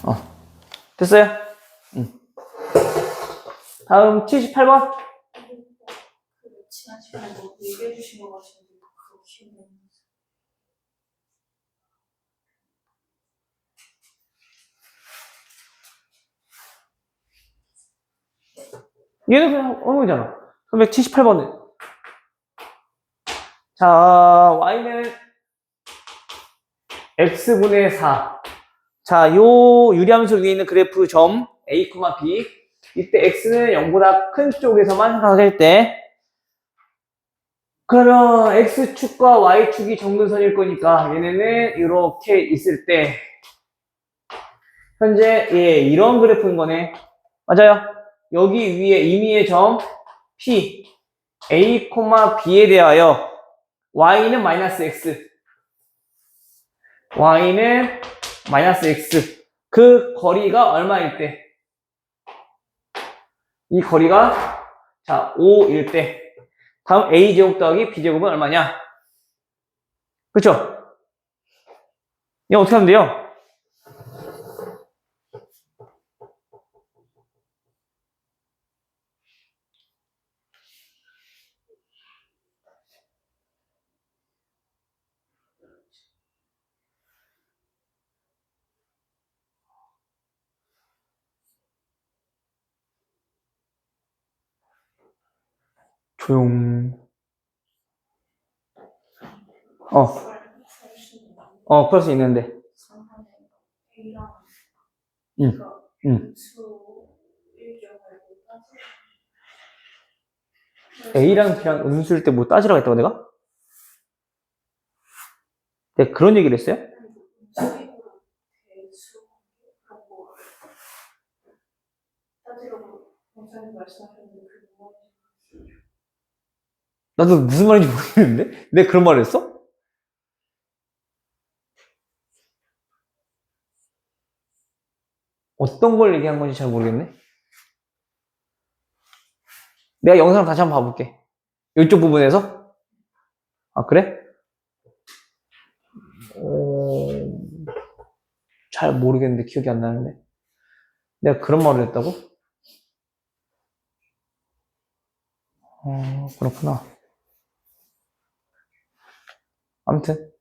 어. 됐어요? 다음 78번. 지난 시간에 뭐 얘기해 주신 거 같은데 그거 기억이 안 나요. 얘는 그냥 어머니잖아. 378번은. 자, y는 x분의 4. 자, 요 유리함수 위에 있는 그래프 점 a, b. 이때 x는 0보다 큰 쪽에서만 생각할 때, 그러면 x축과 y축이 정근선일 거니까 얘네는 이렇게 있을 때 현재 이런 그래프인 거네. 맞아요. 여기 위에 임의의 점 P, A, B에 대하여 y는 마이너스 x, y는 마이너스 x. 그 거리가 얼마일 때? 이 거리가 자 5일 때. 다음 a제곱 더하기 b제곱은 얼마냐? 그렇죠? 이거 어떻게 하면 돼요? 조용. 그럴 수 있는데. A랑 B랑 음수일 때 뭐 따지라고 했다고 내가? 내가 그런 얘기를 했어요? 나도 무슨 말인지 모르겠는데? 내가 그런 말을 했어? 어떤 걸 얘기한 건지 잘 모르겠네. 내가 영상 다시 한번 봐볼게. 이쪽 부분에서? 아, 그래? 잘 모르겠는데 기억이 안 나는데. 내가 그런 말을 했다고? 그렇구나. 아무튼.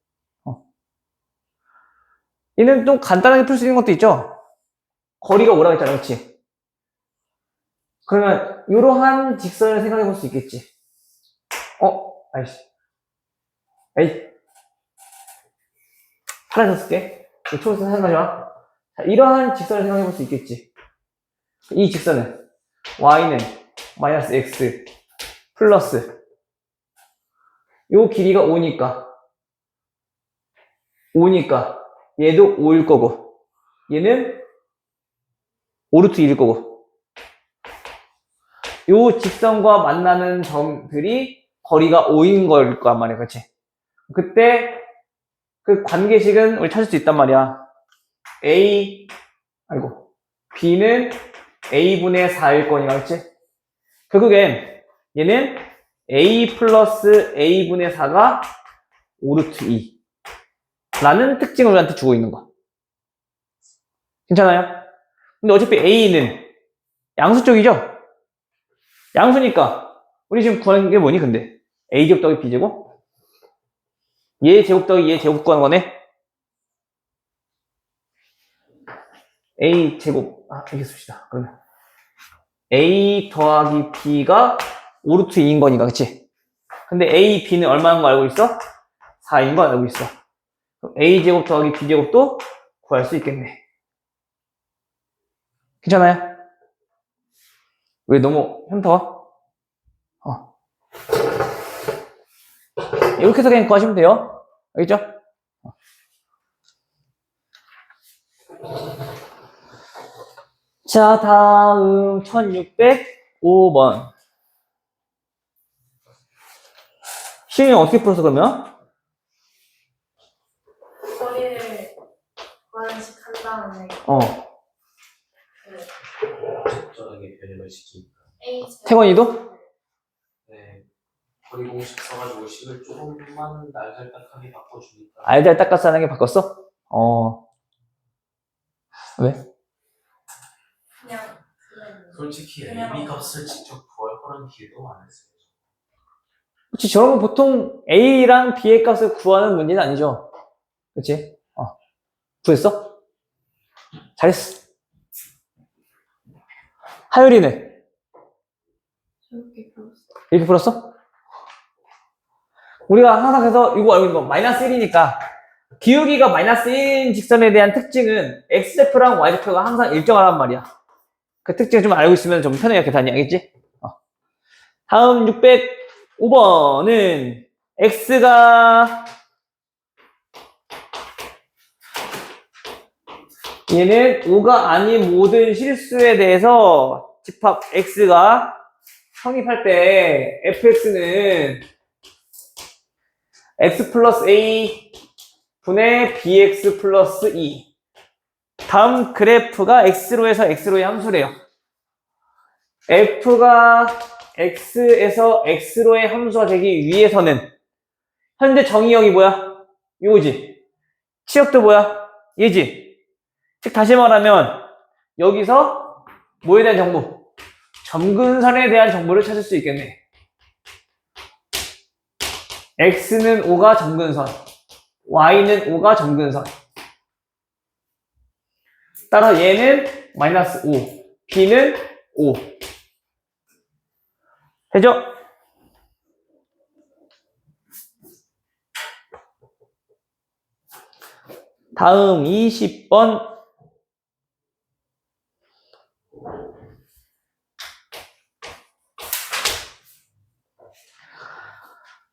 얘는 좀 간단하게 풀 수 있는 것도 있죠? 거리가 오라고 했잖아, 그렇지? 그러면 이러한 직선을 생각해 볼 수 있겠지. 아이씨. 에이. 파란색 쓸게. 초록색 생각하지 마. 자, 이러한 직선을 생각해 볼 수 있겠지. 이 직선은 y는 마이너스 x 플러스 요 길이가 5니까 얘도 5일 거고 얘는 5루트 1일 거고 요 직선과 만나는 점들이 거리가 5인 걸 거란 말이야. 그렇지? 그때 그 관계식은 우리 찾을 수 있단 말이야. B는 A분의 4일 거니까, 그렇지? 결국엔 얘는 A 플러스 A분의 4가 5루트 2 라는 특징을 우리한테 주고 있는 거. 괜찮아요? 근데 어차피 A는 양수 쪽이죠? 양수니까 우리 지금 구하는 게 뭐니 근데? A제곱 더하기 B제곱? 얘 제곱 더하기 얘 제곱 구하는 거네? A제곱 이렇게 씁시다. 그러면 A 더하기 B가 5루트 2인 거니까, 그치? 근데 A, B는 얼마인 거 알고 있어? 4인 거 알고 있어. 그럼 A제곱 더하기 B제곱도 구할 수 있겠네. 괜찮아요? 왜 너무 현타와? 이렇게 해서 그냥 구하시면 돼요. 알겠죠? 자, 다음 1605번. 시윤이 어떻게 풀었어, 그러면? 거리를 구하는식 한 다음에 적절하게 변형을 시키니까. 태권이도? 네. 거리 공식 써가지고 식을 조금만 날달딱하게 바꿔주니까. 알잘딱까스하게 바꿨어? 왜? 그냥 솔직히 그냥 AB 값을 직접 구할 거란 길도 많았어요. 그치, 저런 건 보통 A랑 B의 값을 구하는 문제는 아니죠. 그치? 구했어? 잘했어. 하율이는? 저렇게 풀었어. 이렇게 풀었어? 우리가 항상 그래서 이거 알고 있는 거 마이너스 1이니까 기울기가 마이너스 1인 직선에 대한 특징은 X좌표랑 Y좌표가 항상 일정하란 말이야. 그 특징을 좀 알고 있으면 좀 편하게 이렇게 다니, 알겠지? 다음 605번은 X가 얘는 5가 아닌 모든 실수에 대해서 집합 X가 성립할 때 fx는 x 플러스 a 분의 bx 플러스 2. 다음 그래프가 x로에서 x로의 함수래요. f가 x에서 x로의 함수가 되기 위해서는 현재 정의형이 뭐야? 요거지. 치역도 뭐야? 얘지. 즉 다시 말하면 여기서 뭐에 대한 정보? 점근선에 대한 정보를 찾을 수 있겠네. x는 5가 점근선, y는 5가 점근선. 따라서 얘는 마이너스 5, b는 5. 되죠? 다음 20번.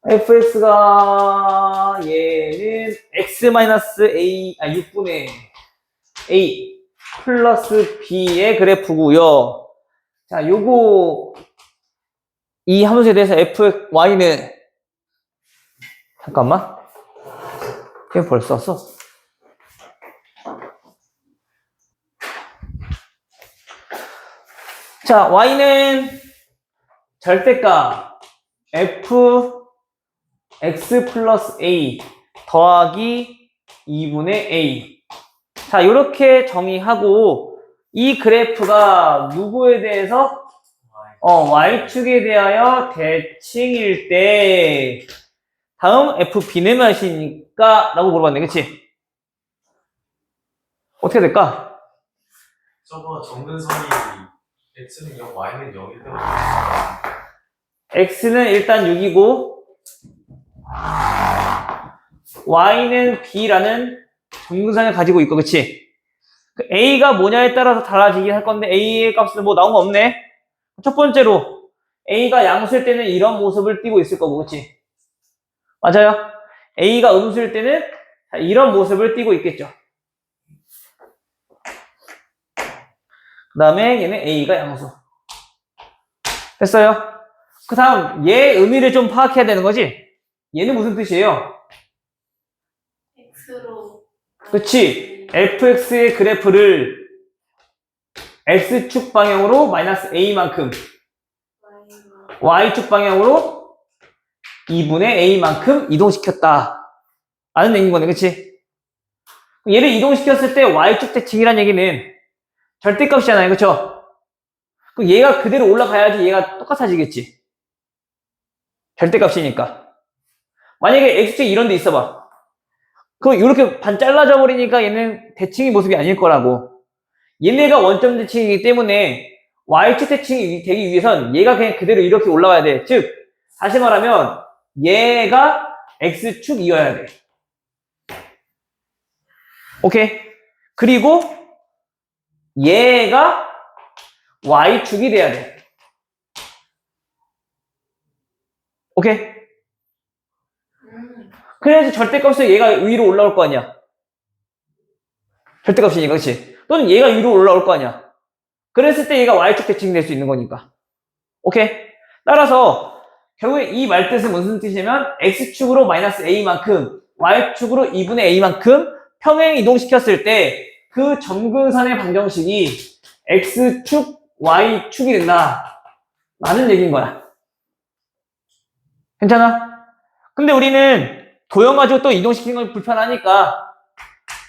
fx가 얘는 x-a, 6분의 a 플러스 b의 그래프고요. 자, 요거 이 함수에 대해서 y는 잠깐만. 그냥 벌써 썼어. 자, y는 절대값 x 플러스 a 더하기 2분의 a. 자, 이렇게 정의하고 이 그래프가 누구에 대해서 y축에 대하여 대칭일 때 다음 fb는 몇이니까? 라고 물어봤네. 그치? 어떻게 될까? 저거 정근선이 x는 0, y는 0일 때는 x는 일단 6이고 y는 b라는 정근선을 가지고 있고, 그치? 그 a가 뭐냐에 따라서 달라지긴 할 건데 a의 값은 뭐 나온 거 없네. 첫 번째로 a가 양수일 때는 이런 모습을 띠고 있을 거고, 그치? 맞아요? a가 음수일 때는 이런 모습을 띠고 있겠죠. 그 다음에 얘는 a가 양수. 됐어요? 그 다음 얘 의미를 좀 파악해야 되는 거지? 얘는 무슨 뜻이에요? x로. 그치? fx의 그래프를 x축 방향으로 마이너스 a만큼, y축 방향으로 2분의 a만큼 이동시켰다. 라는 얘기인 거네, 그치? 얘를 이동시켰을 때 y축 대칭이란 얘기는 절대값이잖아요, 그쵸? 그럼 얘가 그대로 올라가야지 얘가 똑같아지겠지. 절대값이니까. 만약에 x축이 이런 데 있어봐. 그럼 이렇게 반 잘라져 버리니까 얘는 대칭의 모습이 아닐 거라고. 얘네가 원점 대칭이기 때문에 y축 대칭이 되기 위해선 얘가 그냥 그대로 이렇게 올라가야 돼. 즉 다시 말하면 얘가 x축이어야 돼. 오케이? 그리고 얘가 y축이 돼야 돼. 오케이? 그래서 절대값에서 얘가 위로 올라올 거 아니야. 절대값이니까, 그치? 또는 얘가 위로 올라올 거 아니야. 그랬을 때 얘가 y축 대칭이 될 수 있는 거니까. 오케이? 따라서 결국에 이 말뜻은 무슨 뜻이냐면 x축으로 마이너스 a만큼 y축으로 2분의 a만큼 평행 이동시켰을 때 그 점근선의 방정식이 x축, y축이 된다. 라는 얘기인 거야. 괜찮아? 근데 우리는 도형 가지고 또 이동시키는 건 불편하니까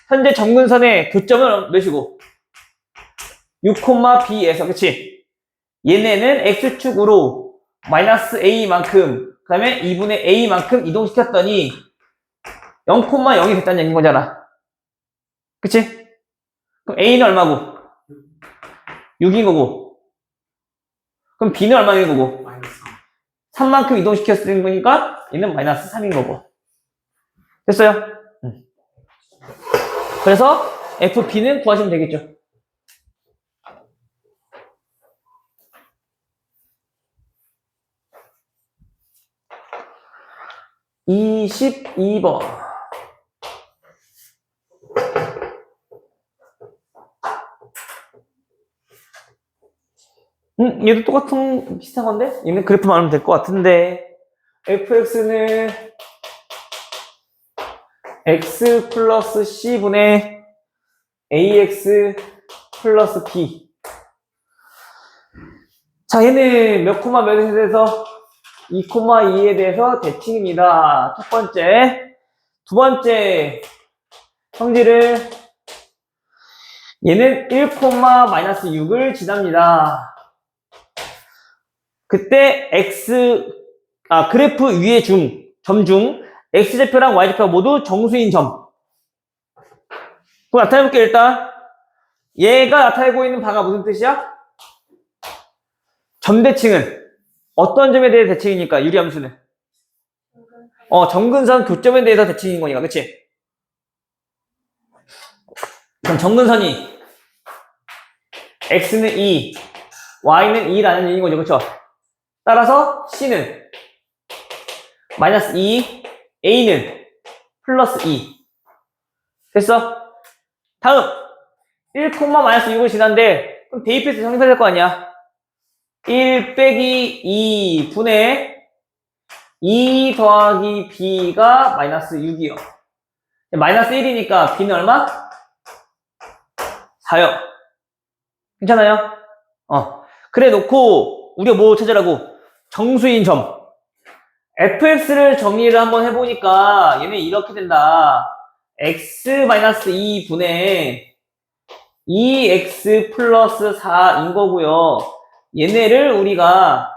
현재 점근선의 교점은 몇이고 6,b에서, 그치? 얘네는 x축으로 마이너스 a만큼, 그 다음에 2분의 a만큼 이동시켰더니 0,0이 됐다는 얘기인 거잖아. 그치? 그럼 a는 얼마고? 6인 거고. 그럼 b는 얼마인 거고? 마이너스 3만큼 이동시켰을 거니까 얘는 마이너스 3인 거고. 됐어요? 그래서 fp는 구하시면 되겠죠. 22번. 얘도 똑같은, 비슷한 건데? 얘는 그래프만 하면 될 것 같은데. fx는 x 플러스 c분의 ax 플러스 b. 자, 얘는 몇 코마 몇에 대해서? 2,2에 대해서 대칭입니다. 첫 번째. 두 번째. 성질을 얘는 1, 마이너스 6을 지납니다. 그때 그래프 위의 점중, x좌표랑 y좌표 모두 정수인 점. 그럼 나타내볼게, 일단. 얘가 나타내고 있는 바가 무슨 뜻이야? 점대칭은 어떤 점에 대해 대칭이니까, 유리함수는? 정근선 교점에 대해서 대칭인 거니까, 그치? 그럼 정근선이 x는 2, y는 2라는 얘기인 거죠, 그쵸? 따라서 c는 마이너스 2, a는 플러스 2. 됐어? 다음 1, 마이너스 6을 지난데 그럼 대입해서 정리해야 될 거 아니야? 1 빼기 2 분의 2 더하기 b가 마이너스 6이요. 마이너스 1이니까 b는 얼마? 4요. 괜찮아요? 그래 놓고 우리가 뭐 찾으라고? 정수인 점. fx를 정리를 한번 해보니까 얘는 이렇게 된다. x-2 분의 2x 플러스 4인 거고요. 얘네를 우리가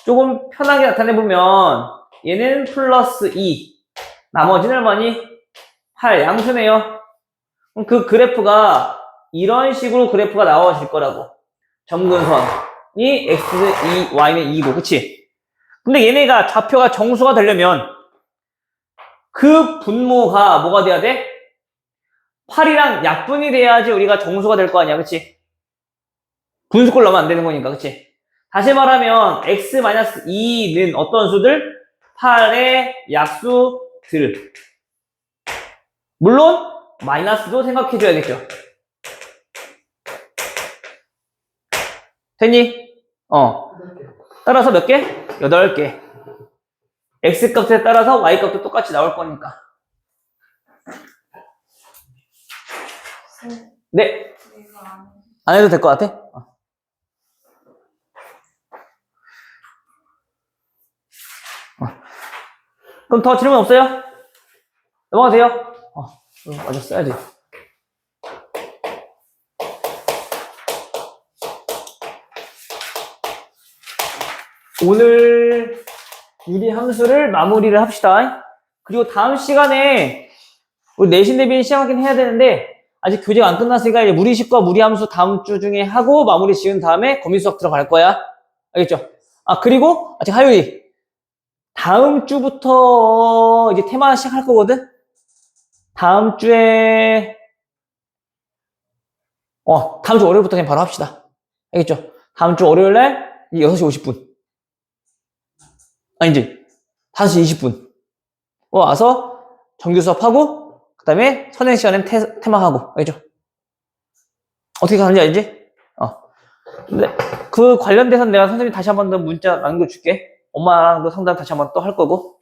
조금 편하게 나타내보면 얘는 플러스 2, 나머지는 얼마니? 8, 양수네요. 그럼 그 그래프가 이런 식으로 그래프가 나와질 거라고. 점근선이 x, 2, y는 2고, 그치? 근데 얘네가 좌표가 정수가 되려면 그 분모가 뭐가 돼야 돼? 8이랑 약분이 돼야지 우리가 정수가 될 거 아니야, 그치? 분수꼴 넣으면 안 되는 거니까, 그치? 다시 말하면 x-2는 어떤 수들? 8의 약수들. 물론 마이너스도 생각해줘야겠죠. 됐니? 따라서 몇 개? 8개. x값에 따라서 y값도 똑같이 나올 거니까. 네. 안 해도 될 것 같아? 그럼 더 질문 없어요? 넘어가세요. 맞아, 써야지. 오늘 유리 함수를 마무리를 합시다. 그리고 다음 시간에 우리 내신 대비는 시작하긴 해야 되는데 아직 교재가 안 끝났으니까 이제 무리식과 무리함수 다음 주 중에 하고 마무리 지은 다음에 거미수학 들어갈 거야. 알겠죠? 그리고 아직 하율이 다음 주부터 이제 테마 시작할 거거든? 다음 주에 다음 주 월요일부터 그냥 바로 합시다. 알겠죠? 다음 주 월요일 날 6시 50분. 이제 5시 20분. 와서 정규 수업하고 그 다음에 선행 시간엔 테마하고. 알겠죠? 어떻게 가는지 알지? 근데 그 관련돼서 내가 선생님 다시 한 번 더 문자 남겨줄게. 엄마랑도 상담 다시 한 번 또 할 거고.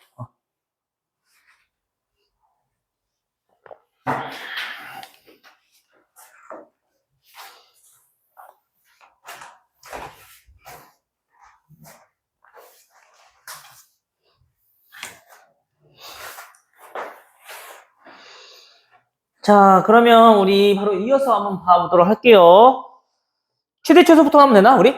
자, 그러면 우리 바로 이어서 한번 봐보도록 할게요. 최대 최소부터 하면 되나, 우리?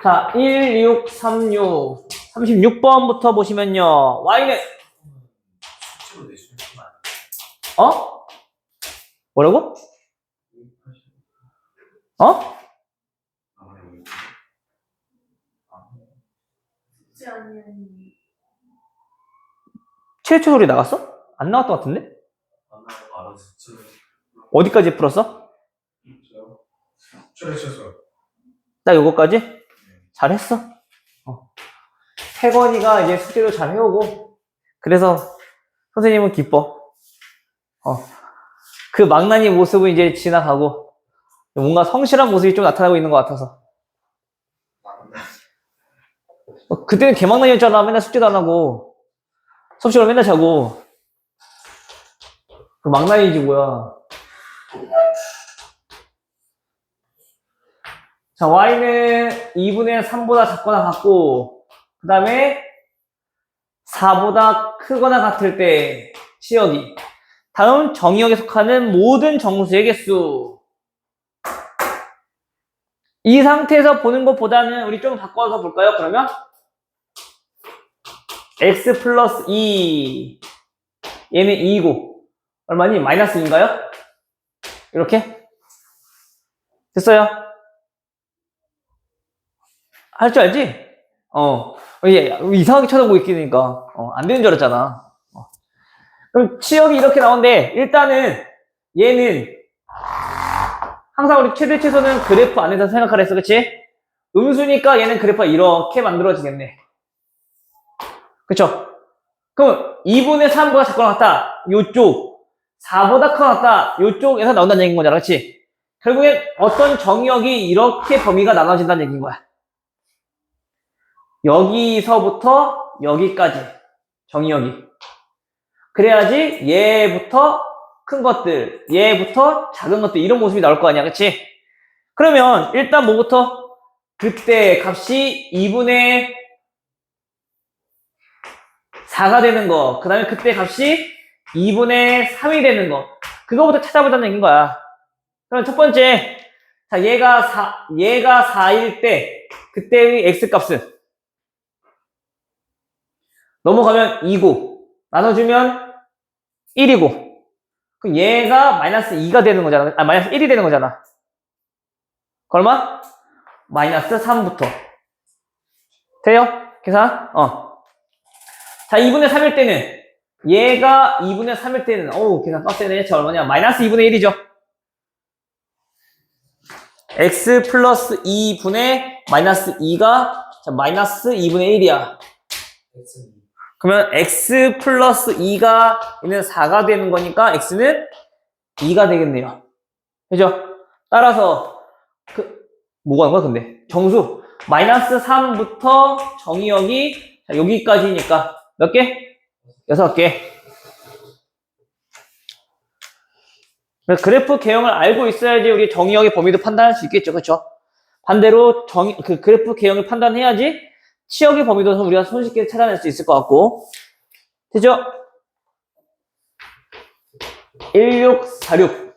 자, 1, 6, 3, 6. 36번부터 보시면요. y는, 수치로 내주면 안 어? 뭐라고? 어? 숙제 아니면 최대 최소리 나갔어? 안 나왔던 것 같은데? 나요. 알아서 수치로. 어디까지 풀었어? 최소. 딱 요거까지? 잘했어. 태건이가 이제 숙제도 잘 해오고, 그래서 선생님은 기뻐. 그 망나니 모습은 이제 지나가고, 뭔가 성실한 모습이 좀 나타나고 있는 것 같아서. 그때는 개망나니였잖아. 맨날 숙제도 안 하고, 수업 시간에 맨날 자고. 그 망나니지 뭐야. 자, y는 2분의 3보다 작거나 같고, 그 다음에 4보다 크거나 같을 때 치역이. 다음 정의역에 속하는 모든 정수의 개수. 이 상태에서 보는 것보다는 우리 좀 바꿔서 볼까요? 그러면 x 플러스 2 얘는 2이고 얼마니? 마이너스 2인가요? 이렇게? 됐어요? 할 줄 알지? 이게 이상하게 쳐다보고 있으니까 안 되는 줄 알았잖아. 그럼 치역이 이렇게 나오는데 일단은 얘는 항상 우리 최대 최소는 그래프 안에서 생각하라 했어, 그치? 음수니까 얘는 그래프가 이렇게 만들어지겠네. 그쵸? 그럼 2분의 3보다 작거나 같다. 요쪽. 4보다 크거나 같다. 요쪽에서 나온다는 얘기인 거잖아, 그치? 결국엔 어떤 정의역이 이렇게 범위가 나눠진다는 얘기인 거야. 여기서부터 여기까지 정의역이. 그래야지 얘부터 큰 것들, 얘부터 작은 것들 이런 모습이 나올 거 아니야, 그치? 그러면 일단 뭐부터? 그때 값이 2분의 4가 되는 거, 그 다음에 그때 값이 2분의 3이 되는 거, 그거부터 찾아보자는 얘기인 거야. 그럼 첫 번째, 자, 얘가 4일 때, 그때의 x값은 넘어가면 2고, 나눠주면 1이고, 그럼 얘가 마이너스 2가 되는 거잖아. 마이너스 1이 되는 거잖아. 얼마? 마이너스 3부터. 돼요? 계산? 자, 2분의 3일 때는, 얘가 2분의 3일 때는, 계산 빡세네. 저 얼마냐? 마이너스 2분의 1이죠. x 플러스 2분의 마이너스 2가, 자, 마이너스 2분의 1이야. 그러면 x 플러스 2가 얘는 4가 되는 거니까 x는 2가 되겠네요. 그죠? 따라서 뭐가 하는 거야 근데? 정수 마이너스 3부터 정의역이 여기까지니까 몇 개? 6개. 그래프 개형을 알고 있어야지 우리 정의역의 범위도 판단할 수 있겠죠. 그렇죠? 반대로 그래프 개형을 판단해야지 치역의 범위도 우리가 손쉽게 찾아낼 수 있을 것 같고. 되죠? 1646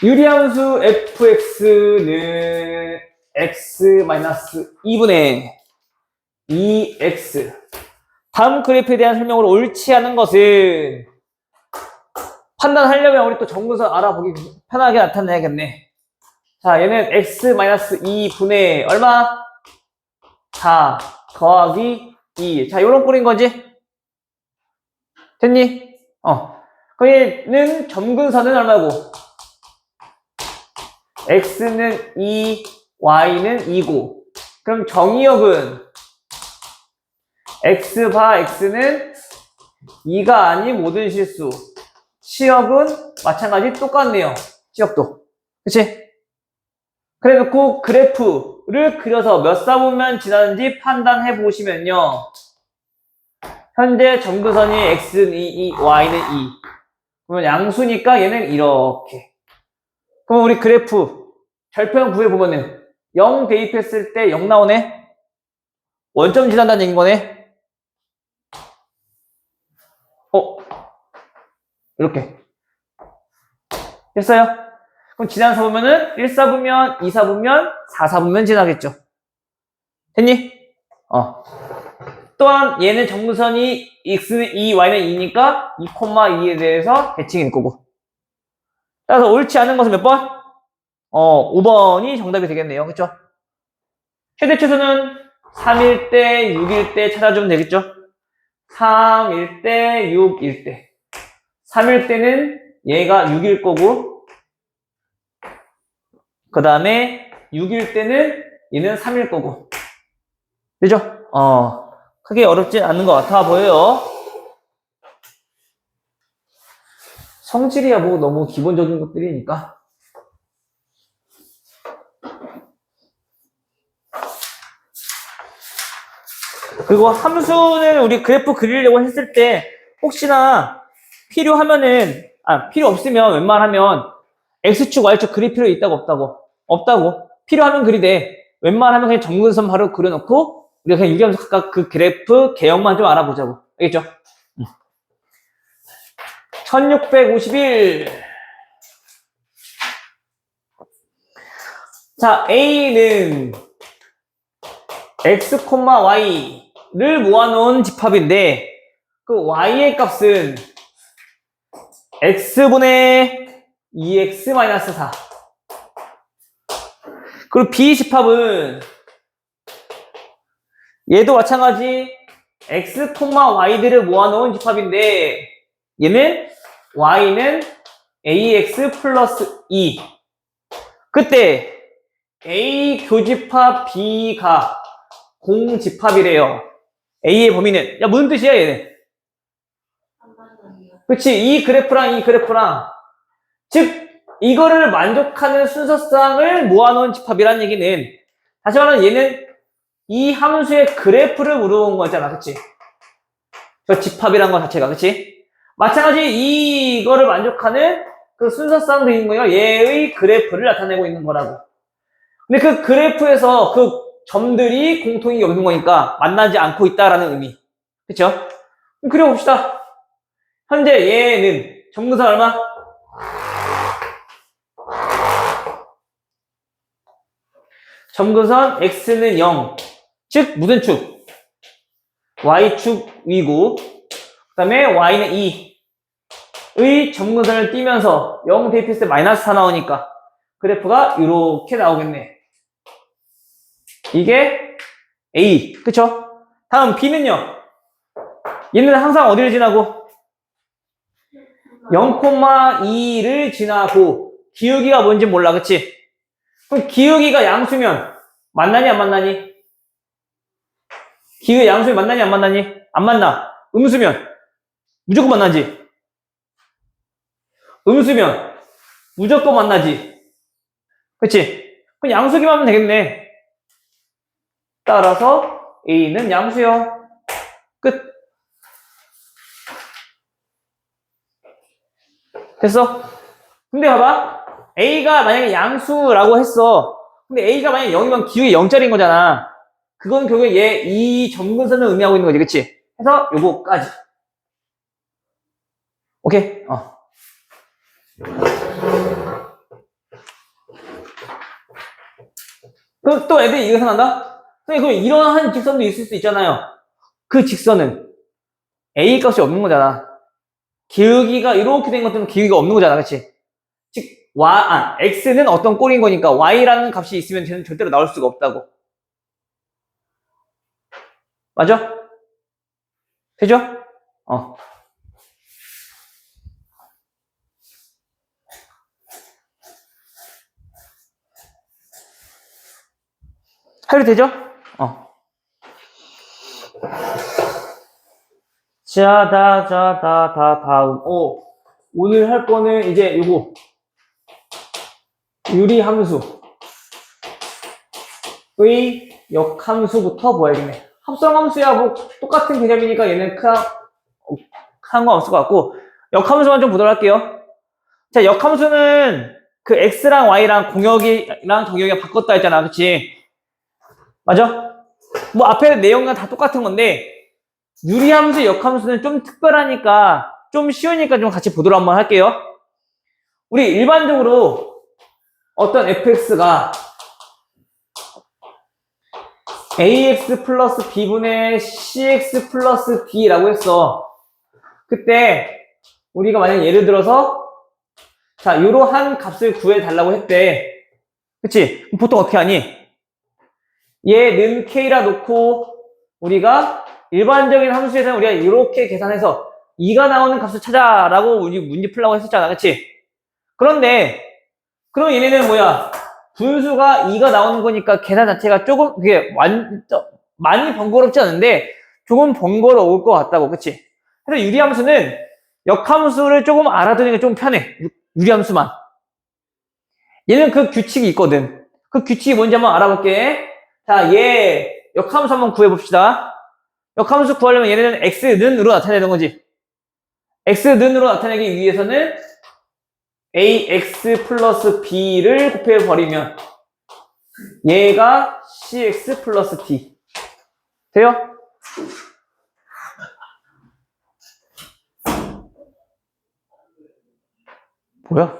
유리함수 fx는 x-2분의 2x. 다음 그래프에 대한 설명으로 옳지 않은 것은 판단하려면 우리 또 정근선 알아보기 편하게 나타내야겠네. 자, 얘는 x-2분의 얼마? 4 더하기 2. 자, 요런 꼴인 거지? 됐니? 그럼 얘는 점근선은 얼마고? x는 2, y는 2고. 그럼 정의역은 x 바 x는 2가 아닌 모든 실수. 치역은 마찬가지 똑같네요. 치역도. 그치? 그래 놓고 그래프를 그려서 몇 사분면 지나는지 판단해 보시면요. 현재 점근선이 x는 2, y는 2. 그러면 양수니까 얘는 이렇게. 그럼 우리 그래프 절편 구해보면은 0 대입했을 때 0 나오네? 원점 지난다는 얘기인 거네? 이렇게. 됐어요? 그럼 지나서 보면은 1사분면, 2사분면, 4사분면 지나겠죠. 됐니? 또한 얘는 정근선이 x는 2, y는 2니까 2,2에 대해서 대칭일 거고. 따라서 옳지 않은 것은 몇 번? 5번이 정답이 되겠네요. 그쵸? 최대 최소는 3일 때, 6일 때 찾아주면 되겠죠? 3일 때, 6일 때. 3일 때는 얘가 6일 거고, 그 다음에 6일 때는 얘는 3일 거고. 되죠? 크게 어렵지 않은 것 같아 보여요. 성질이야 뭐 너무 기본적인 것들이니까. 그리고 함수는 우리 그래프 그리려고 했을 때 혹시나 필요하면은 필요 없으면 웬만하면 X축, Y축 그릴 필요 있다고 없다고? 없다고. 필요하면 그리되 웬만하면 그냥 정근선 바로 그려놓고 우리가 그냥 유리함수 각각 그 그래프 개형만 좀 알아보자고. 알겠죠? 1651. 자, A는 X, Y를 모아놓은 집합인데 그 Y의 값은 X분의 2X-4. 그리고 B 집합은 얘도 마찬가지 X, Y들을 모아놓은 집합인데 얘는 Y는 AX 플러스 2. 그때 A 교집합 B가 공집합이래요. A의 범위는 무슨 뜻이야 얘는? 그치, 이 그래프랑 이 그래프랑 즉 이거를 만족하는 순서쌍을 모아놓은 집합이라는 얘기는 다시 말하면 얘는 이 함수의 그래프를 물어본 거잖아. 그치? 저 집합이란 것 자체가. 그치? 마찬가지 이거를 만족하는 그 순서쌍도 있는 거예요. 얘의 그래프를 나타내고 있는 거라고. 근데 그 그래프에서 그 점들이 공통이 없는 거니까 만나지 않고 있다라는 의미. 그쵸? 그럼 그려봅시다. 현재 얘는 정근선 얼마? 점근선 x는 0. 즉 무슨 축? y축 위고 그 다음에 y는 2의 점근선을 띄면서 0 대입했을 때 마이너스 4 나오니까 그래프가 이렇게 나오겠네. 이게 A. 그쵸? 다음 B는요. 얘는 항상 어디를 지나고? 0,2를 지나고 기울기가 뭔지 몰라. 그치? 그럼 기울기가 양수면 만나니 안 만나니? 기울기 양수면 만나니 안 만나니? 안 만나. 음수면 무조건 만나지. 음수면 무조건 만나지. 그치? 그럼 양수기만 하면 되겠네. 따라서 A는 양수요. 끝. 됐어? 근데 봐봐. A가 만약에 양수라고 했어. 근데 A가 만약에 0이면 기울기 0짜리인 거잖아. 그건 결국에 얘 이 점근선을 의미하고 있는 거지. 그치? 해서 요거까지. 오케이? 그럼 또 애들이 이거 생각한다? 선생님, 그럼 이러한 직선도 있을 수 있잖아요. 그 직선은 A 값이 없는 거잖아. 기울기가 이렇게 된 것들은 기울기가 없는 거잖아. 그치? 즉, X는 어떤 꼴인 거니까 Y라는 값이 있으면 쟤는 절대로 나올 수가 없다고. 맞아? 되죠? 해도 되죠? 다음. 오늘 할 거는 이제 요거. 유리함수의 역함수부터 보야겠네. 합성함수야 뭐 똑같은 개념이니까 얘는 상관없을 것 같고 역함수만 좀 보도록 할게요. 자, 역함수는 그 x랑 y랑 공역이랑 정역이 바꿨다 했잖아. 그치? 맞아? 뭐 앞에 내용은 다 똑같은 건데 유리함수, 역함수는 좀 특별하니까 좀 쉬우니까 좀 같이 보도록 한번 할게요. 우리 일반적으로 어떤 fx가 ax 플러스 b분의 cx 플러스 d라고 했어. 그때 우리가 만약 예를 들어서 자, 이러한 값을 구해달라고 했대. 그치? 그럼 보통 어떻게 하니? 얘는 k라 놓고 우리가 일반적인 함수에서는 우리가 이렇게 계산해서 2가 나오는 값을 찾아라고 우리 문제 풀라고 했었잖아. 그치? 그런데 그럼 얘네는 뭐야? 분수가 2가 나오는 거니까 계산 자체가 조금 그게 많이 번거롭지 않은데 조금 번거로울 것 같다고. 그치? 그래서 유리함수는 역함수를 조금 알아두는 게 좀 편해. 유리함수만. 얘는 그 규칙이 있거든. 그 규칙이 뭔지 한번 알아볼게. 자, 얘 역함수 한번 구해봅시다. 역함수 구하려면 얘네는 x는으로 나타내는 거지. x는으로 나타내기 위해서는 ax 플러스 b를 곱해버리면 얘가 cx 플러스 d. 돼요? 뭐야?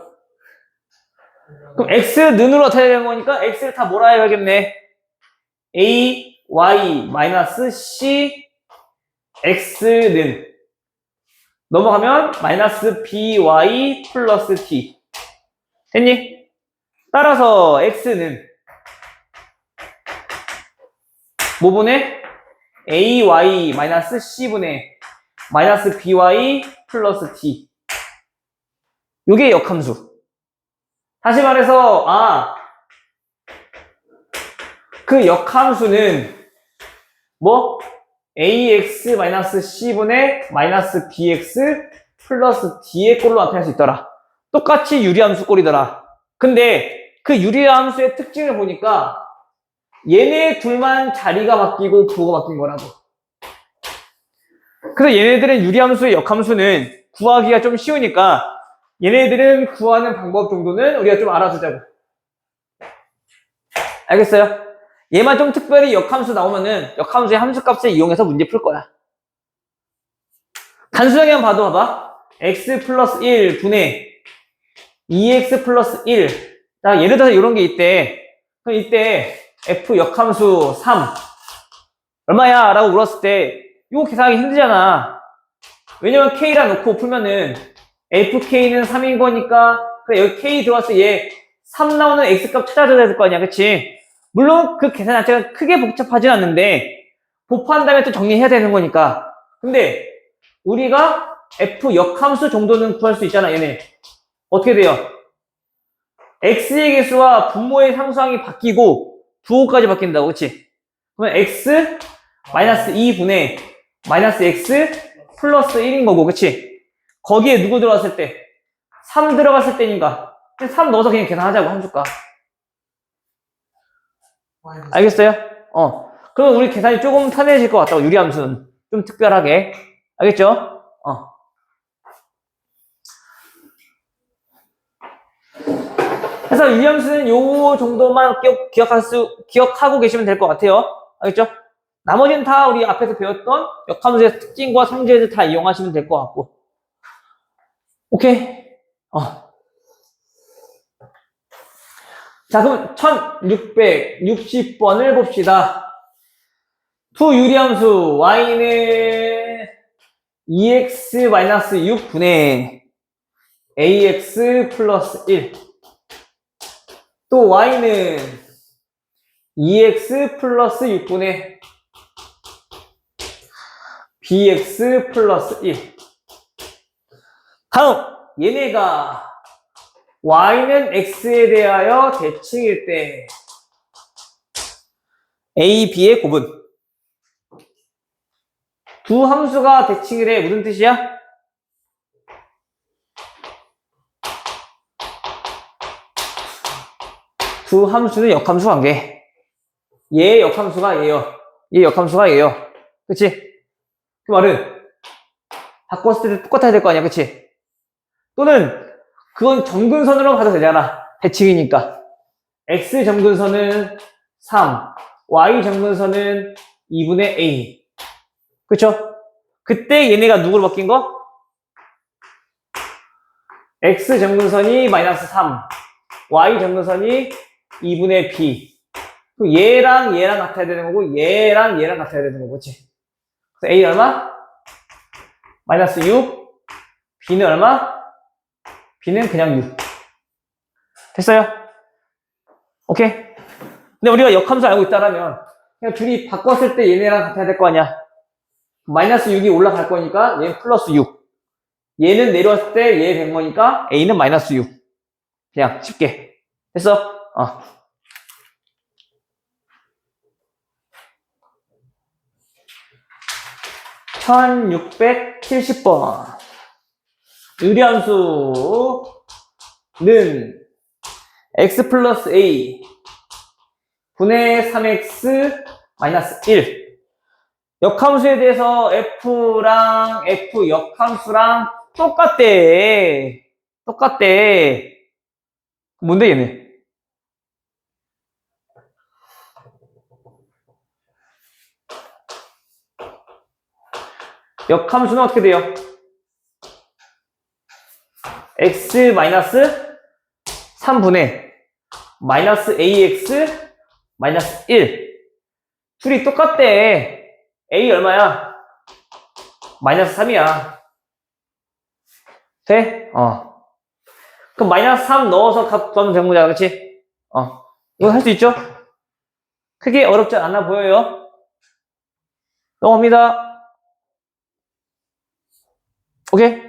그럼 x는으로 나타내는 거니까 x를 다 뭐라 해야겠네. a, y, 마이너스 c, x는 넘어가면 마이너스 by 플러스 t. 됐니? 따라서 x는 뭐분의 ay 마이너스 c분의 마이너스 by 플러스 t. 요게 역함수. 다시 말해서 그 역함수는 뭐 ax 마이너스 c분의 마이너스 bx 플러스 d의 꼴로 나타낼 수 있더라. 똑같이 유리함수 꼴이더라. 근데 그 유리함수의 특징을 보니까 얘네 둘만 자리가 바뀌고 부호가 바뀐 거라고. 그래서 얘네들은 유리함수의 역함수는 구하기가 좀 쉬우니까 얘네들은 구하는 방법 정도는 우리가 좀 알아두자고. 알겠어요? 얘만 좀 특별히 역함수 나오면은 역함수의 함수값을 이용해서 문제 풀 거야. 단순하게 한번 봐봐. x 플러스 1 분의 2x 플러스 1. 자, 예를 들어서 이런 게 있대. 그럼 이때 f 역함수 3 얼마야? 라고 물었을 때 이거 계산하기 힘들잖아. 왜냐면 k라 놓고 풀면은 fk는 3인 거니까 그래 여기 k 들어왔을 때 얘 3 나오는 x값 찾아줘야 될 거 아니야. 그치? 물론 그 계산 자체가 크게 복잡하진 않는데 곱한 다음에 또 정리해야 되는 거니까. 근데 우리가 f 역함수 정도는 구할 수 있잖아. 얘네 어떻게 돼요? x의 개수와 분모의 상수항이 바뀌고 부호까지 바뀐다고. 그치? 그러면 x 마이너스 2분의 마이너스 x 플러스 1인 거고. 그치? 거기에 누구 들어갔을 때? 3 들어갔을 때니까 3 넣어서 그냥 계산하자고. 함수가. 알겠어요? 그럼 우리 계산이 조금 편해질 것 같다고. 유리함수는 좀 특별하게. 알겠죠? 그래서 유리함수는 요 정도만 기억하고 계시면 될 것 같아요. 알겠죠? 나머지는 다 우리 앞에서 배웠던 역함수의 특징과 성질을 다 이용하시면 될 것 같고. 오케이? 자, 그럼 1660번을 봅시다. 두 유리함수 y는 2x-6분의 ax 플러스 1. 또 y는 2x 플러스 6분의 bx 플러스 1. 다음, 얘네가 y는 x에 대하여 대칭일 때 a, b의 곱은 두 함수가 대칭이래. 무슨 뜻이야? 두 함수는 역함수 관계. 얘의 역함수가 얘요. 얘 역함수가 얘요. 그치? 그 말은 바꿨을 때 똑같아야 될 거 아니야. 그치? 또는 그건 점근선으로 봐도 되잖아. 대칭이니까. x 점근선은 3, y 점근선은 2분의 a. 그쵸? 그때 얘네가 누구로 바뀐 거? x 점근선이 마이너스 3, y 점근선이 2분의 b. 그럼 얘랑 얘랑 같아야 되는 거고, 얘랑 얘랑 같아야 되는 거고, 그치? 그래서 a 얼마? 마이너스 6. b는 얼마? b는 그냥 6. 됐어요? 오케이? 근데 우리가 역함수 알고 있다라면, 그냥 둘이 바꿨을 때 얘네랑 같아야 될 거 아니야? 마이너스 6이 올라갈 거니까 얘는 플러스 6. 얘는 내려왔을 때 얘 된 거니까 a는 마이너스 6. 그냥 쉽게. 됐어? 1670번. 유리함수는 x 플러스 a 분의 3x 마이너스 1. 역함수에 대해서 f랑 f 역함수랑 똑같대. 뭔데 얘네? 역함수는 어떻게 돼요? x 마이너스 3분의 마이너스 ax 마이너스 1. 둘이 똑같대. a 얼마야? 마이너스 3이야. 돼? 그럼 마이너스 3 넣어서 값 구하면 되는 거잖아, 그치? 이거 할 수 있죠? 크게 어렵지 않아 보여요? 넘어갑니다. 오케이?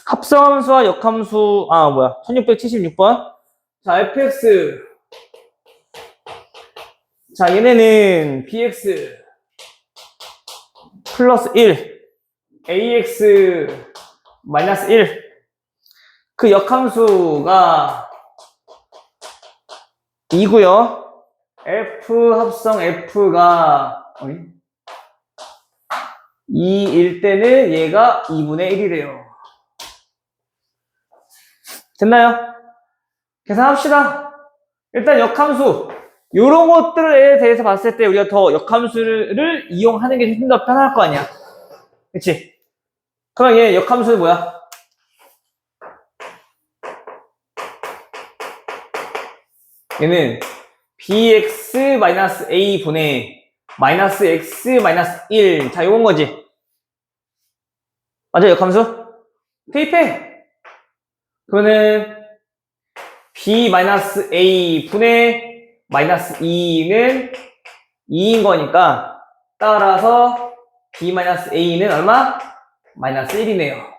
합성함수와 역함수, 1676번. 자, fx. 자, 얘네는 bx 플러스 1, ax 마이너스 1. 그 역함수가 2고요. f 합성 f가 2일 때는 얘가 2분의 1이래요. 됐나요? 계산합시다. 일단 역함수. 요런 것들에 대해서 봤을 때 우리가 더 역함수를 이용하는 게 좀 더 편할 거 아니야. 그치? 그럼 얘 역함수는 뭐야? 얘는 bx-a 분의 마이너스 x 마이너스 1. 자, 요건 거지. 맞아, 역함수? 대입해. 그러면은 b-a 분의 마이너스 2는 2인 거니까 따라서 b-a는 얼마? 마이너스 1이네요.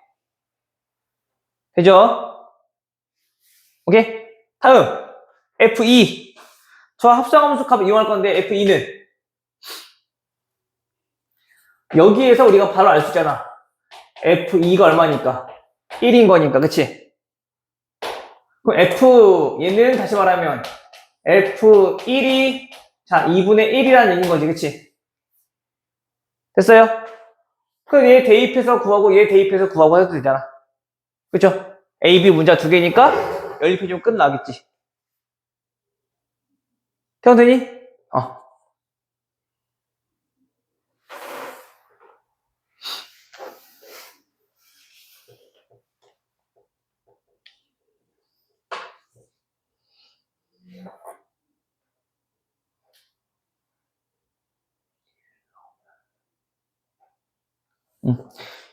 되죠? 오케이? 다음 f2. 저 합성함수 값 이용할 건데 f2는 여기에서 우리가 바로 알 수 있잖아. f2가 얼마니까? 1인 거니까, 그치? 그럼 f 얘는 다시 말하면 f1이 자 2분의 1이라는 얘기인 거지, 그치? 됐어요? 그럼 얘 대입해서 구하고 얘 대입해서 구하고 해도 되잖아. 그쵸? A, B 문자 두 개니까 연립해주면 끝나겠지. 태원되니?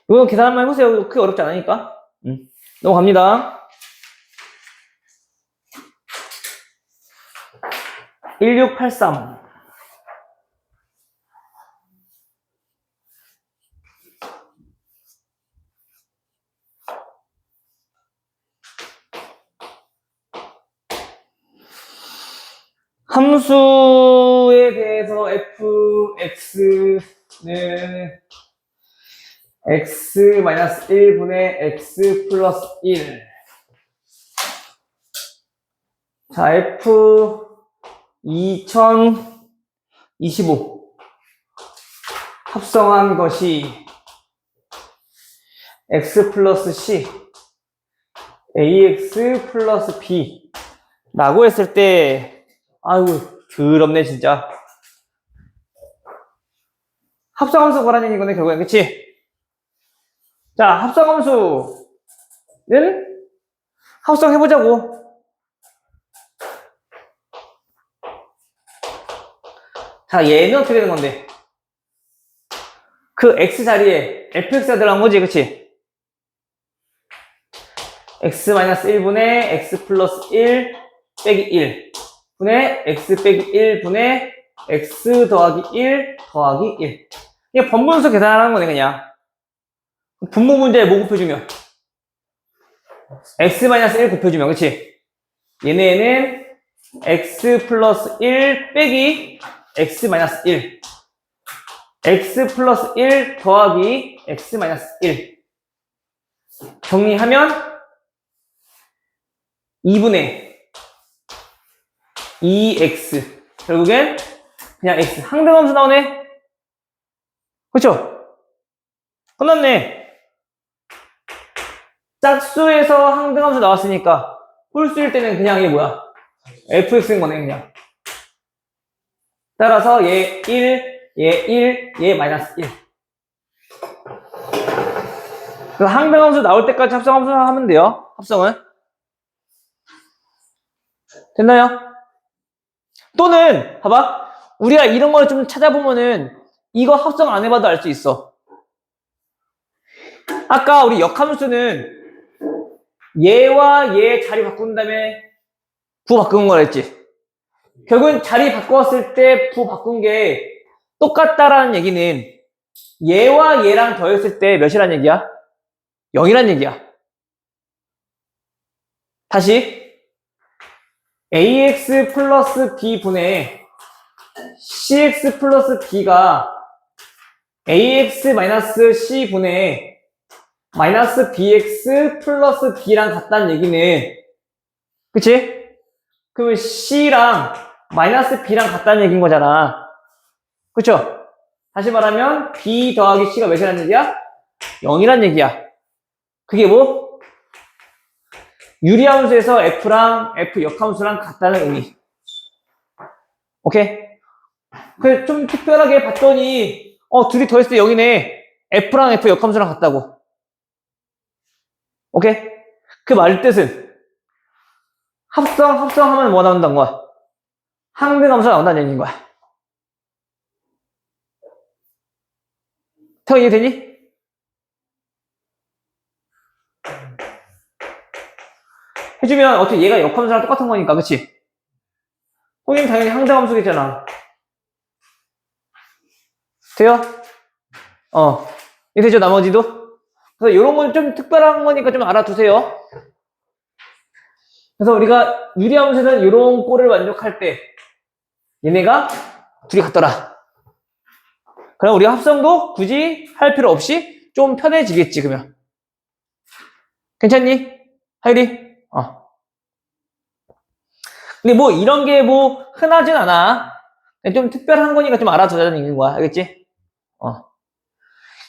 이거 계산 한번 해보세요. 이거 크게 어렵지 않으니까. 넘어갑니다. 1683. 함수에 대해서 fx는 x-1분의 x 플러스 1. 자, f 2025 합성한 것이 x 플러스 c ax 플러스 b 라고 했을 때 아이고 더럽네 진짜. 합성함수 구하라는 얘기거네 결국엔. 그치? 자, 합성함수는 합성해보자고. 자, 얘는 어떻게 되는 건데? 그 x 자리에 fx가 들어간 거지, 그치? x-1분의 x 플러스 1 빼기 1 분의 x 빼기 1 분의 x 더하기 1 더하기 1. 이게 번분수 계산하는 거네, 그냥. 분모 문제에 뭐 곱해주면? x-1 곱해주면, 그치? 얘네는 x 플러스 1 빼기 x-1. x 플러스 1 더하기 x-1. 정리하면 2분의 2x. 결국엔 그냥 x. 항등함수 나오네? 그쵸? 끝났네. 짝수에서 항등함수 나왔으니까 홀수일 때는 그냥 이게 뭐야? fx인 거네, 그냥. 따라서 얘 1, 얘 1, 얘 마이너스 1. 그 항등함수 나올 때까지 합성함수 하면 돼요. 합성은. 됐나요? 또는 봐봐. 우리가 이런 걸 좀 찾아보면은 이거 합성 안 해봐도 알 수 있어. 아까 우리 역함수는 얘와 얘 자리 바꾼 다음에 부 바꾼 거라 했지. 결국은 자리 바꾸었을 때 부 바꾼 게 똑같다라는 얘기는 얘와 얘랑 더했을 때 몇이란 얘기야? 0이란 얘기야. 다시 ax 플러스 b분의 cx 플러스 b가 ax 마이너스 c분의 마이너스 bx 플러스 b랑 같다는 얘기는, 그치? 그러면 c랑 마이너스 b랑 같다는 얘기인 거잖아. 그쵸? 다시 말하면 b 더하기 c가 몇이라는 얘기야? 0이란 얘기야. 그게 뭐? 유리함수에서 f랑 f 역함수랑 같다는 의미. 오케이? 그래, 좀 특별하게 봤더니 둘이 더했을 때 0이네. f랑 f 역함수랑 같다고. 오케이? 그 말 뜻은 합성하면 뭐 나온다는 거야? 항등함수가 나온다는 얘기인 거야. 태워 이해되니? 해주면 어떻게 얘가 역함수랑 똑같은 거니까, 그치? 호기는 당연히 항등함수겠잖아. 돼요? 이해되죠? 나머지도? 그래서 이런 건 좀 특별한 거니까 좀 알아두세요. 그래서 우리가 유리함수는 이런 꼴을 만족할 때 얘네가 둘이 같더라. 그럼 우리 합성도 굳이 할 필요 없이 좀 편해지겠지, 그러면. 괜찮니? 하율이? 근데 뭐 이런 게 뭐 흔하진 않아. 좀 특별한 거니까 좀 알아두자는 얘기인 거야. 알겠지?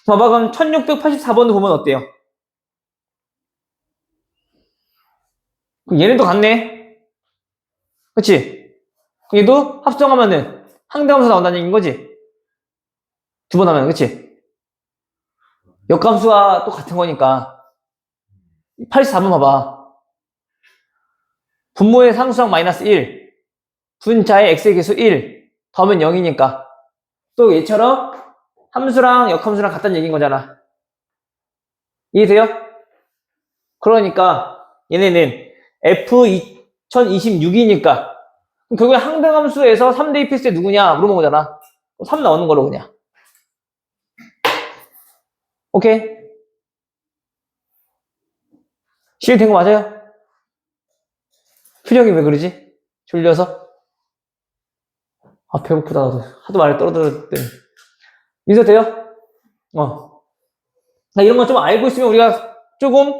봐봐, 그럼 1684번도 보면 어때요? 얘네도 같네. 그치? 얘도 합성하면은 항등함수 나온다는 얘기인 거지? 두 번 하면, 그치? 역함수와 또 같은 거니까. 84번 봐봐. 분모의 상수항 마이너스 1, 분자의 x의 개수 1, 더하면 0이니까. 또 얘처럼 함수랑 역함수랑 같다는 얘기인 거잖아. 이해돼요? 그러니까 얘네는 F2026이니까 결국에 항등함수에서 3 대입했을 때 누구냐 물어본 거잖아. 3 나오는 걸로 그냥. 오케이? 시일된 거 맞아요? 표정이 왜 그러지? 졸려서? 아, 배고프다. 하도 말을 떨어뜨렸대. 인사 돼요? 자, 이런 거 좀 알고 있으면 우리가 조금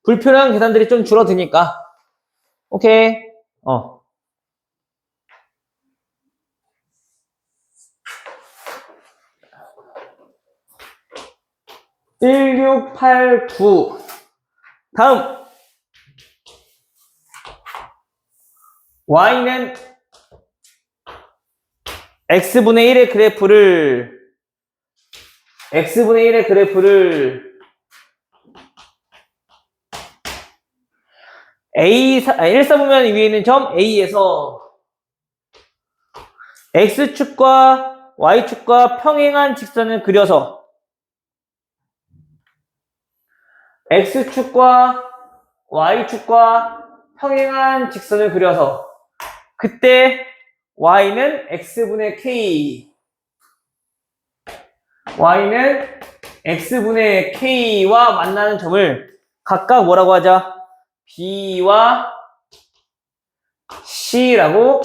불편한 계산들이 좀 줄어드니까. 오케이. 1689. 다음. y는 x분의 1의 그래프를 일사분면 위에 있는 점 A에서 x축과 y축과 평행한 직선을 그려서 x축과 y축과 평행한 직선을 그려서 그때 y는 x분의 k와 만나는 점을 각각 뭐라고 하자? B와 C라고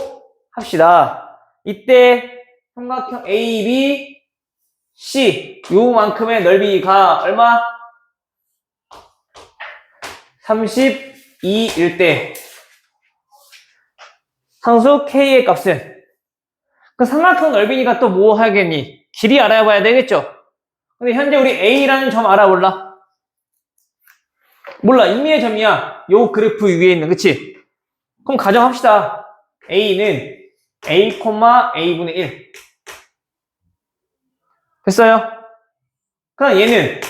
합시다. 이때 삼각형 AB, C 요만큼의 넓이가 얼마? 32일 때 상수 K의 값은 그 삼각형 넓이니까 또 뭐 하겠니? 길이 알아봐야 되겠죠? 근데 현재 우리 A라는 점 알아 몰라? 몰라. 임의의 점이야. 요 그래프 위에 있는, 그치? 그럼 가정합시다. A는 A, A분의 1. 됐어요? 그럼 얘는,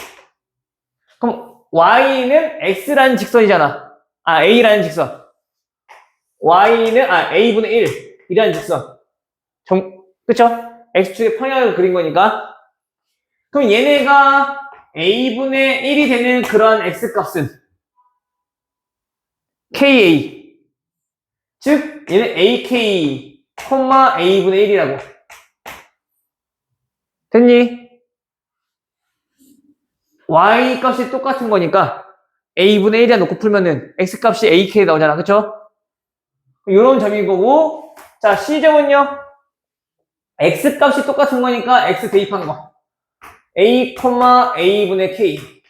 그럼 Y는 X라는 직선이잖아. A라는 직선. Y는, A분의 1. 이라는 직선. 그쵸? X축의 평행을 그린 거니까. 그럼 얘네가 A분의 1이 되는 그런 X값은 KA. 즉, 얘는 AK, A분의 1이라고. 됐니? Y 값이 똑같은 거니까 A분의 1이라 놓고 풀면은 X 값이 AK 나오잖아. 그쵸? 요런 점인 거고. 자, C점은요? X 값이 똑같은 거니까 X 대입한 거. A, A분의 K.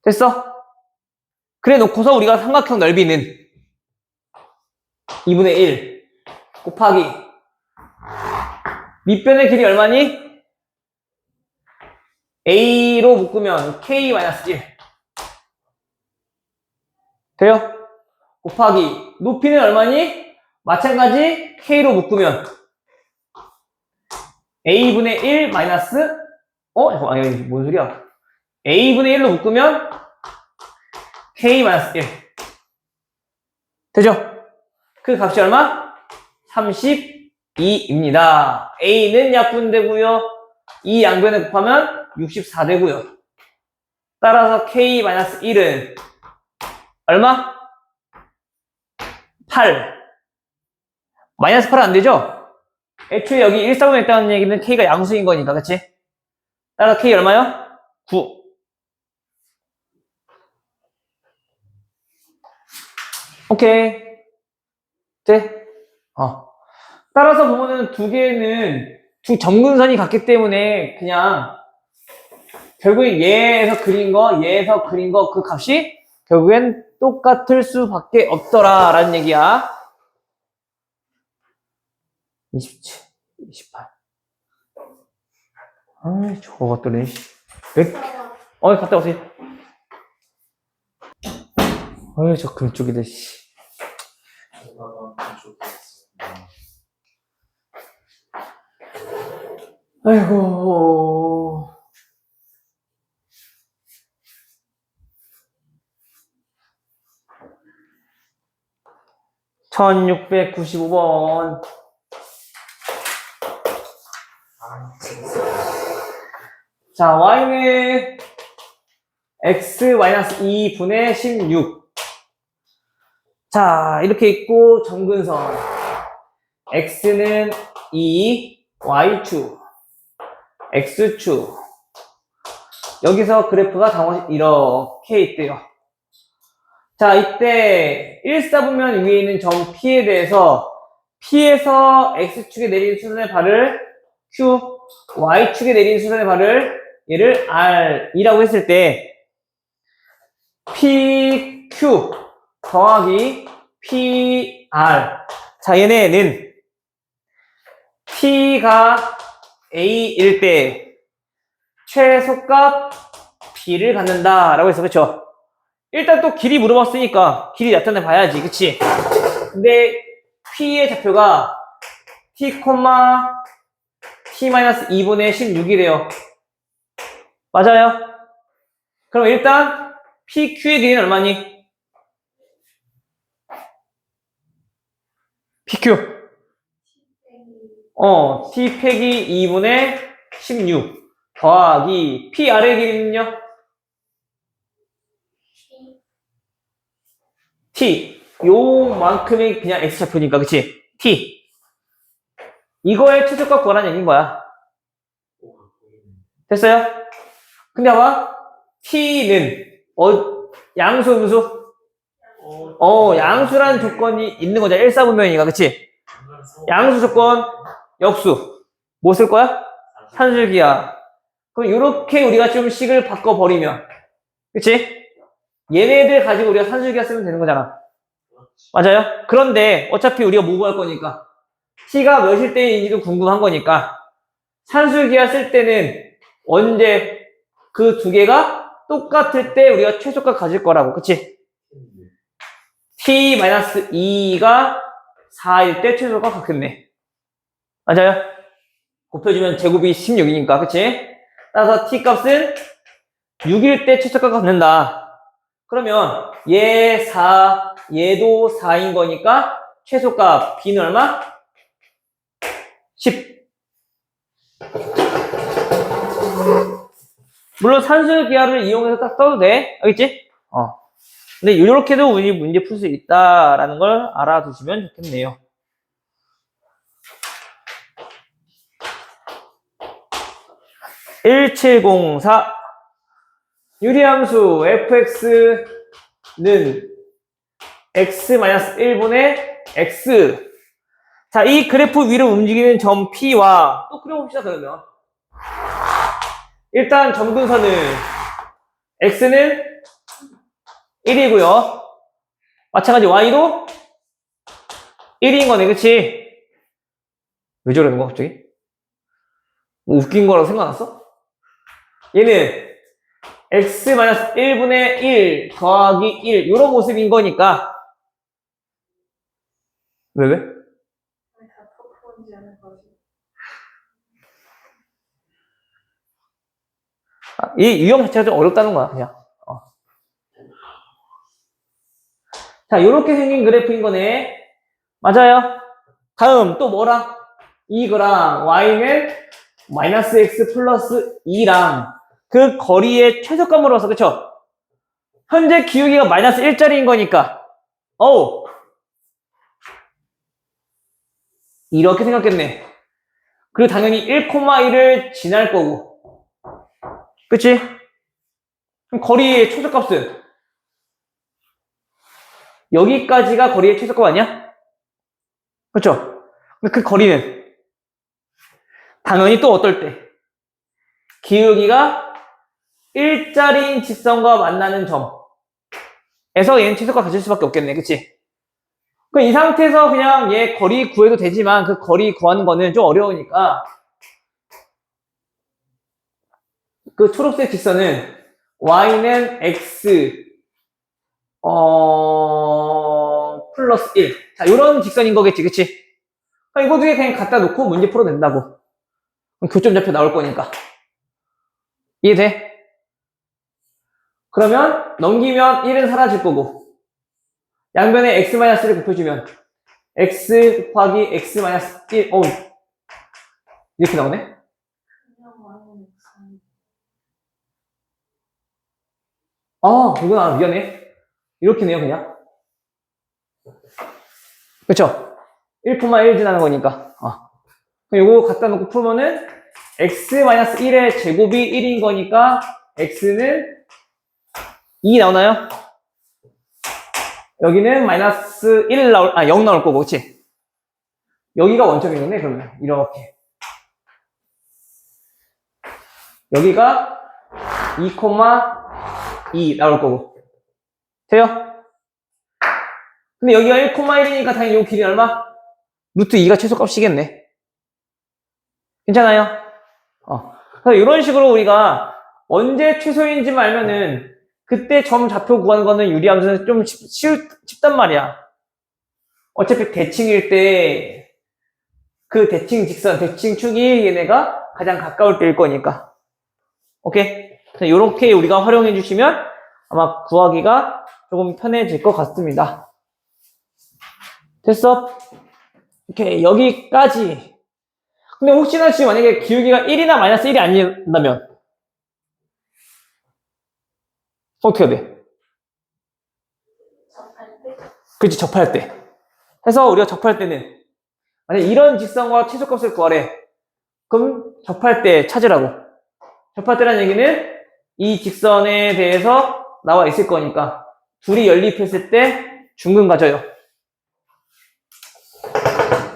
됐어? 그래 놓고서 우리가 삼각형 넓이는 2분의 1 곱하기 밑변의 길이 얼마니? A로 묶으면 K-1 돼요? 곱하기 높이는 얼마니? 마찬가지 K로 묶으면 A분의 1 마이너스 잠깐만, 이거 뭔 소리야? A분의 1로 묶으면 K-1 되죠? 그 값이 얼마? 32입니다. A는 약분되고요. 이 양변에 곱하면 64 되고요. 따라서 K-1은 얼마? 8. 마이너스 8은 안 되죠? 애초에 여기 1사분에 있다는 얘기는 K가 양수인 거니까, 그치? 따라서 K 얼마요? 9. 오케이. 네? 따라서 보면은 두 개는 두 점근선이 같기 때문에 그냥 결국엔 얘에서 그린 거 그 값이 결국엔 똑같을 수밖에 없더라 라는 얘기야. 27, 28. 저것들은 갔다 오세요. 저 금쪽이들 아이고. (1695번) 자, y는 x-2분의 16. 자, 이렇게 있고 점근선 x는 2, y축, x축. 여기서 그래프가 이렇게 있대요. 자, 이때 1사분면 위에 있는 점 P에 대해서 P에서 X축에 내리는 수선의 발을 Q, Y축에 내리는 수선의 발을 얘를 R이라고 했을 때 PQ 더하기 PR. 자, 얘네는 T가 A일 때 최소값 B를 갖는다라고 했어. 그쵸? 일단 또 길이 물어봤으니까 길이 나타내 봐야지. 그치? 근데 P의 좌표가 T, T-2분의 16이래요. 맞아요? 그럼 일단 PQ의 길이는 얼마니? PQ. T 빼기 2분의 16 더하기 PR의 길이는요? T. 요만큼이 그냥 X좌표니까, 그치? T. 이거의 최소값 구하라는 얘기인 거야. 됐어요? 근데 봐봐. T는, 양수, 음수? 양수라는 조건이 있는 거죠. 1사분면이니까, 그치? 양수 조건, 역수. 뭐 쓸 거야? 산술기야. 그럼 이렇게 우리가 좀 식을 바꿔버리면, 그치? 얘네들 가지고 우리가 산술기하 쓰면 되는 거잖아. 맞아요? 그런데 어차피 우리가 뭐 구할 거니까 T가 몇일 때인지도 궁금한 거니까 산술기하 쓸 때는 언제 그 두 개가 똑같을 때 우리가 최소값 가질 거라고. 그치? T-2가 4일 때 최소값 같겠네. 맞아요? 곱해주면 제곱이 16이니까. 그치? 따라서 T값은 6일 때 최소값 갖는다. 그러면 얘 4, 얘도 4인 거니까 최소값 B는 얼마? 10. 물론 산술기하를 이용해서 딱 써도 돼. 알겠지? 근데 이렇게도 우리 문제 풀 수 있다라는 걸 알아두시면 좋겠네요. (1704) 유리함수 fx는 x-1분의 x. 자, 이 그래프 위로 움직이는 점 P와 또 그려봅시다, 그러면. 일단 점근선은 x는 1이고요. 마찬가지 y도 1인 거네, 그치? 왜 저러는 거야, 갑자기? 뭐 웃긴 거라고 생각났어? 얘는 x-1분의 1 더하기 1 이런 모습인 거니까 왜? 다 퍼포먼지 하는 거지. 이 유형 자체가 좀 어렵다는 거야, 그냥. 자, 요렇게 생긴 그래프인 거네. 맞아요. 다음 또 뭐랑? 이거랑 y는 마이너스 x 플러스 2랑 그 거리의 최소값으로서, 그쵸? 현재 기울기가 마이너스 1짜리인 거니까 이렇게 생겼겠네. 그리고 당연히 1,1을 지날 거고, 그치? 그럼 거리의 최소값은 여기까지가 거리의 최소값 아니야? 그쵸? 근데 그 거리는 당연히 또 어떨 때 기울기가 1짜리인 직선과 만나는 점에서 얘는 최소값 가질 수밖에 없겠네. 그치? 그럼 이 상태에서 그냥 얘 거리 구해도 되지만 그 거리 구하는 거는 좀 어려우니까 그 초록색 직선은 y는 x 플러스 1. 자, 요런 직선인 거겠지, 그치? 그럼 이거 두 개 그냥 갖다 놓고 문제 풀어도 된다고. 그럼 교점좌표 나올 거니까. 이해돼? 그러면 넘기면 1은 사라질 거고 양변에 x-를 곱해주면 x 곱하기 x-1 이렇게 나오네? 그냥 와는 이건 미안해. 이렇게 내요, 그냥. 그쵸? 1,1 지나는 거니까. 그럼 요거 갖다 놓고 풀면은 x-1의 제곱이 1인 거니까 x는 2 나오나요? 여기는 마이너스 1 0 나올 거고, 그치? 여기가 원점이겠네, 그러면. 이렇게. 여기가 2,2 나올 거고. 돼요? 근데 여기가 1,1이니까 당연히 이 길이 얼마? 루트 2가 최소값이겠네. 괜찮아요? 그래서 이런 식으로 우리가 언제 최소인지만 알면은 그때 점 좌표 구하는 거는 유리함수는 좀 쉽단 말이야. 어차피 대칭일 때 그 대칭 직선, 대칭 축이 얘네가 가장 가까울 때일 거니까. 오케이? 이렇게 우리가 활용해 주시면 아마 구하기가 조금 편해질 것 같습니다. 됐어? 오케이, 여기까지. 근데 혹시나 지금 만약에 기울기가 1이나 마이너스 1이 아닌다면 어떻게 해야 돼? 접할 때? 그렇지, 접할 때. 해서 우리가 접할 때는 만약 이런 직선과 최소값을 구하래. 그럼 접할 때 찾으라고. 접할 때라는 얘기는 이 직선에 대해서 나와 있을 거니까 둘이 연립했을 때 중근 가져요.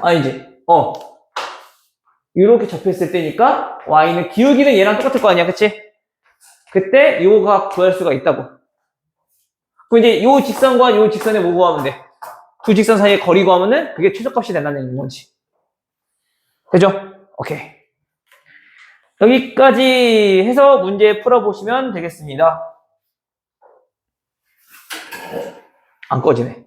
아니지. 이렇게 접했을 때니까 y는 기울기는 얘랑 똑같을 거 아니야, 그치? 그때 요가 구할 수가 있다고. 그럼 이제 요 직선과 요 직선에 뭐 구하면 돼? 두 직선 사이에 거리 구하면은 그게 최소값이 된다는 건지. 되죠? 오케이. 여기까지 해서 문제 풀어보시면 되겠습니다. 안 꺼지네.